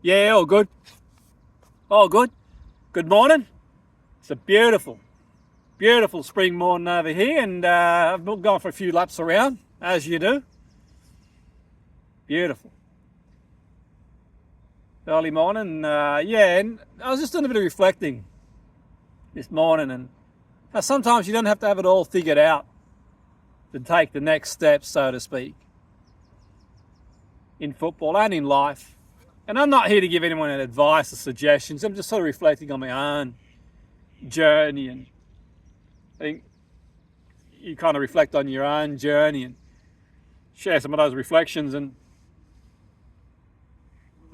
Yeah, all good. All good. Good morning. It's a beautiful spring morning over here, and I've gone for a few laps around, as you do. Beautiful. Early morning. Yeah, and I was just doing a bit of reflecting this morning, and how sometimes you don't have to have it all figured out to take the next step, so to speak, in football and in life. And I'm not here to give anyone advice or suggestions. I'm just sort of reflecting on my own journey, and I think you kind of reflect on your own journey and share some of those reflections. And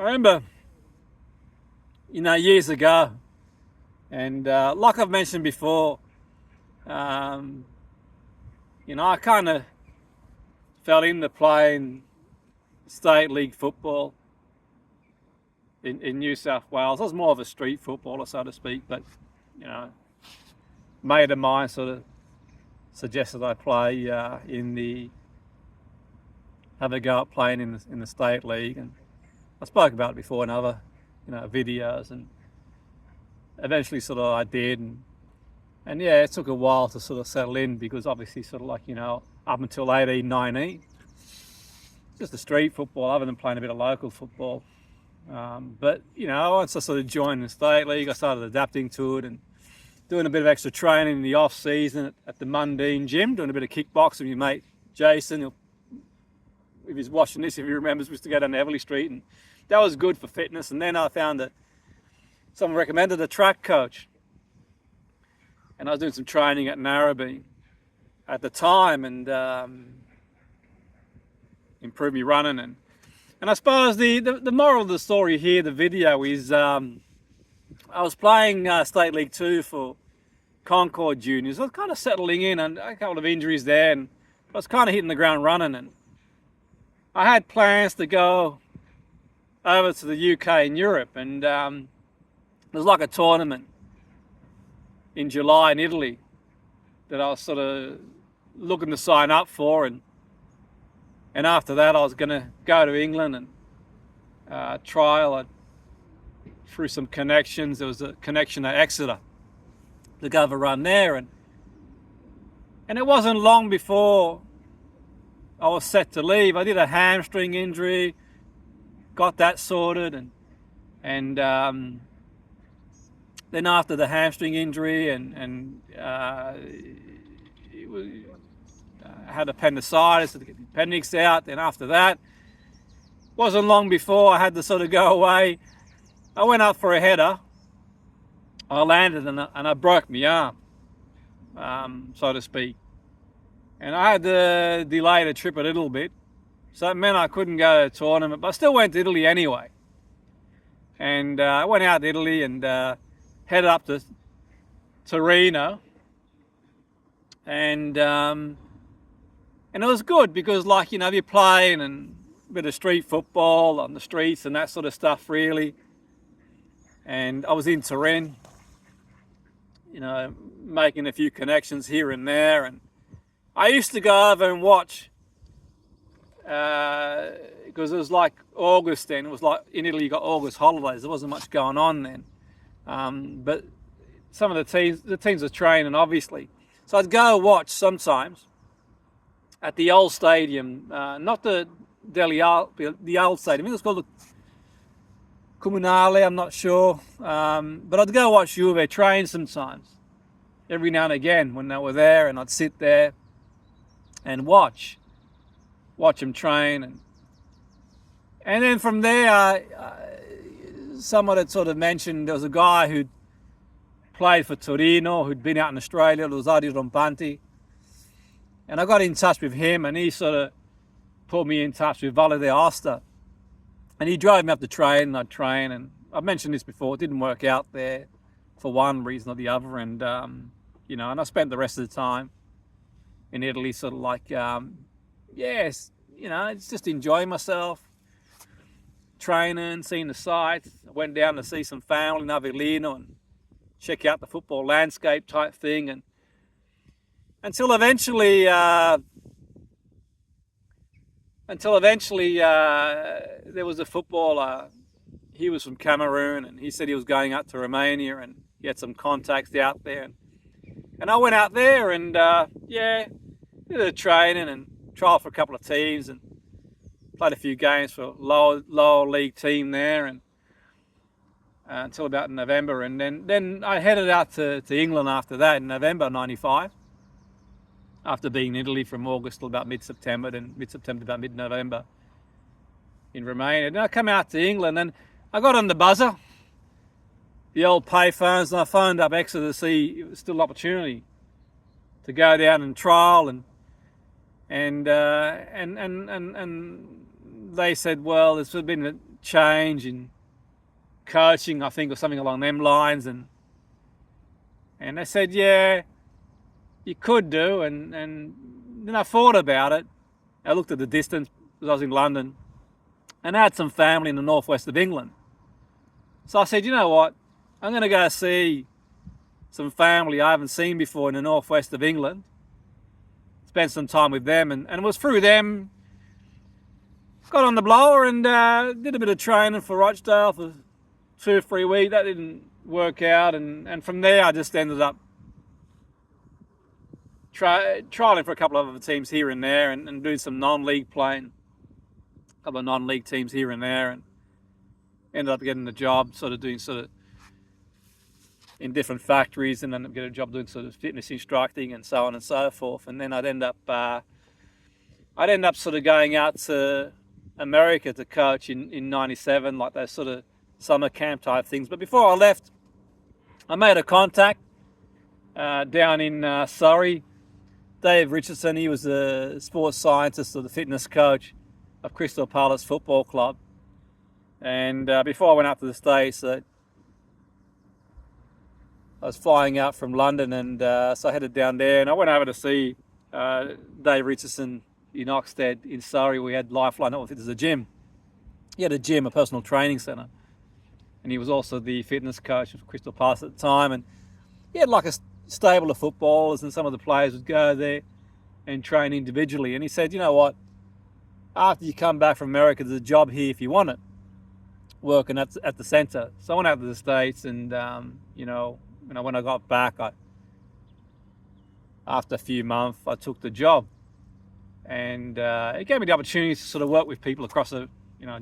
I remember, years ago, and like I've mentioned before, I kind of fell into playing state league football in New South Wales. I was more of a street footballer, so to speak, but a mate of mine sort of suggested I play have a go at playing in the state league, and I spoke about it before in other videos, and eventually sort of I did, and yeah, it took a while to sort of settle in, because obviously sort of up until 18, 19, just the street football other than playing a bit of local football. But once I sort of joined the state league, I started adapting to it and doing a bit of extra training in the off season at the Mundine gym, doing a bit of kickboxing with your mate Jason. If he's watching this, if he remembers, we used to go down to Everly Street, and that was good for fitness. And then I found that someone recommended a track coach, and I was doing some training at Narrabeen at the time, and improved me running. And I suppose the moral of the story here, the video, is I was playing State League 2 for Concord Juniors. I was kind of settling in, and a couple of injuries there, and I was kind of hitting the ground running. And I had plans to go over to the UK and Europe, and there was like a tournament in July in Italy that I was sort of looking to sign up for, and after that I was going to go to England and trial through some connections. There was a connection at Exeter to go have a run there, and it wasn't long before I was set to leave. I did a hamstring injury, got that sorted, and then after the hamstring injury it was, I had appendicitis, to get the appendix out. Then after that, wasn't long before I had to sort of go away. I went up for a header. I landed and I broke my arm, so to speak. And I had to delay the trip a little bit. So it meant I couldn't go to the tournament, but I still went to Italy anyway. And I went out to Italy and headed up to Torino. And it was good because, you're playing and a bit of street football on the streets and that sort of stuff, really. And I was in Turin, making a few connections here and there. And I used to go over and watch, because it was like August then. It was like in Italy you got August holidays. There wasn't much going on then. But some of the teams were training, obviously. So I'd go watch sometimes at the old stadium, not the the old stadium. I think it was called the Comunale, I'm not sure. But I'd go watch Juve train sometimes, every now and again when they were there, and I'd sit there and watch them train. And then from there, someone had sort of mentioned there was a guy who'd played for Torino, who'd been out in Australia, Rosario Rompanti. And I got in touch with him, and he sort of put me in touch with Valle d'Aosta. And he drove me up the train, and I'd train. And I've mentioned this before, it didn't work out there for one reason or the other. And, and I spent the rest of the time in Italy sort of it's just enjoying myself, training, seeing the sights. I went down to see some family in Avellino and check out the football landscape type thing. And until eventually there was a footballer he was from Cameroon, and he said he was going out to Romania, and he had some contacts out there. And I went out there and, did a training and trial for a couple of teams and played a few games for a lower league team there, and until about November. And then I headed out to England after that in November '95, after being in Italy from August till about mid-September, then mid-September to about mid-November in Romania. Then I come out to England and I got on the buzzer, the old payphones, and I phoned up Exeter to see if it was still an opportunity to go down and trial, and they said, well, there's been a change in coaching, I think, or something along them lines, and they said, yeah, you could do, and then I thought about it. I looked at the distance because I was in London, and I had some family in the northwest of England. So I said, you know what, I'm going to go see some family I haven't seen before in the northwest of England, spend some time with them, and it was through them, got on the blower and did a bit of training for Rochdale for 2 or 3 weeks. That didn't work out, and from there I just ended up trialing for a couple of other teams here and there, and doing some non-league playing, a couple of non-league teams here and there, and ended up getting a job doing in different factories, and then get a job doing sort of fitness instructing and so on and so forth. And then I'd end up sort of going out to America to coach in '97, like those sort of summer camp type things. But before I left, I made a contact down in Surrey. Dave Richardson, he was a sports scientist or the fitness coach of Crystal Palace Football Club. And before I went out to the States, I was flying out from London, and so I headed down there, and I went over to see Dave Richardson in Oxted in Surrey. We had Lifeline, it was a gym. He had a gym, a personal training centre, and he was also the fitness coach of Crystal Palace at the time, and he had like a stable of footballers, and some of the players would go there and train individually. And he said, you know what, after you come back from America, there's a job here if you want it, working at the centre. So I went out to the States, and when I got back, after a few months, I took the job, and it gave me the opportunity to sort of work with people across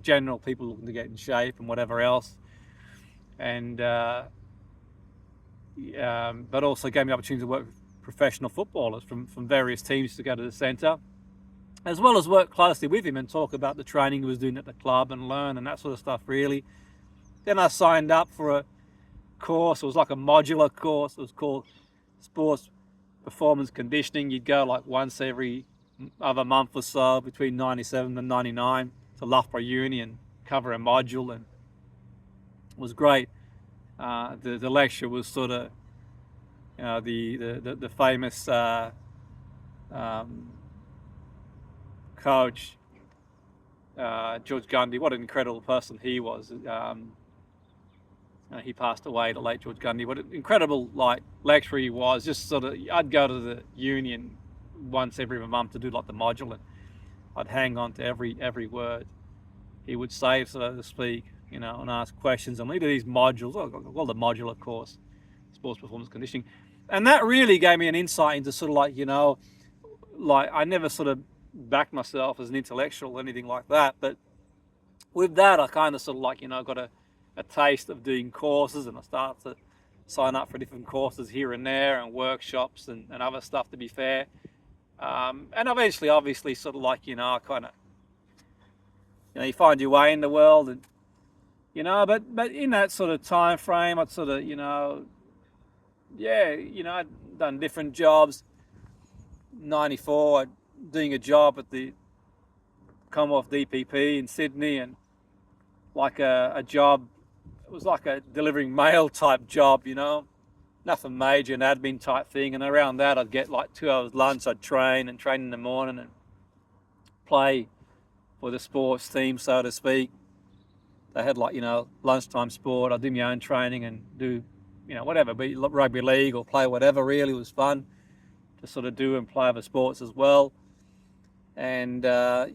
general people looking to get in shape and whatever else, and but also gave me the opportunity to work with professional footballers from various teams to go to the centre, as well as work closely with him and talk about the training he was doing at the club and learn and that sort of stuff, really. Then I signed up for a course. It was like a modular course. It was called Sports Performance Conditioning. You'd go like once every other month or so between 97 and 99 to Loughborough Uni and cover a module, and it was great. The lecture was sort of the famous coach George Gundy. What an incredible person he was. He passed away, the late George Gundy. What an incredible lecturer he was. Just sort of, I'd go to the union once every month to do like the module, and I'd hang on to every word he would say, so to speak, and ask questions and lead to these modules. Well, the modular course, sports performance conditioning, and that really gave me an insight into sort of I never sort of backed myself as an intellectual or anything like that, but with that I kind of sort of got a taste of doing courses, and I started to sign up for different courses here and there, and workshops and other stuff, to be fair. And eventually, obviously, sort of I kind of, you find your way in the world, and but in that sort of time frame, I'd sort of, I'd done different jobs. '94, I'd doing a job at the Commonwealth DPP in Sydney, and like a job, it was like a delivering mail type job, nothing major, an admin type thing. And around that, I'd get like 2 hours lunch. I'd train in the morning and play for the sports team, so to speak. They had lunchtime sport. I'd do my own training and do, whatever, be rugby league or play whatever. Really, it was fun to sort of do and play other sports as well. And I'd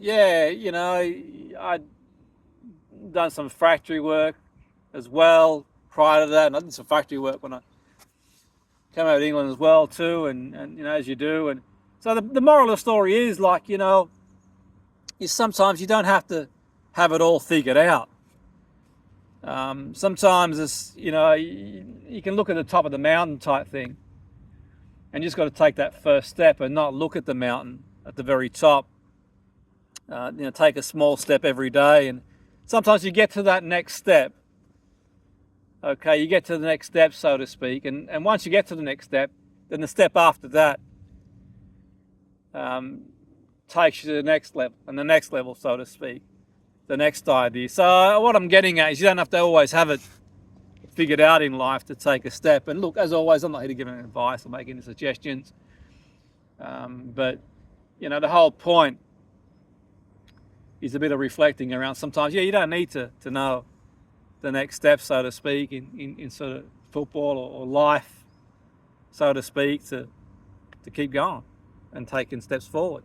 done some factory work as well prior to that, and I did some factory work when I came out of England as well too, and as you do. And so the moral of the story is, like, is sometimes you don't have to have it all figured out. Sometimes it's, you can look at the top of the mountain type thing, and you just got to take that first step and not look at the mountain at the very top. Take a small step every day, and sometimes you get to that next step. Okay, you get to the next step, so to speak, and once you get to the next step, then the step after that takes you to the next level, and the next level, so to speak, the next idea. So what I'm getting at is you don't have to always have it figured out in life to take a step. And look, as always, I'm not here to give any advice or make any suggestions, but the whole point is a bit of reflecting around sometimes. You don't need to know the next step, so to speak, in sort of football or life, so to speak, to keep going and taking steps forward.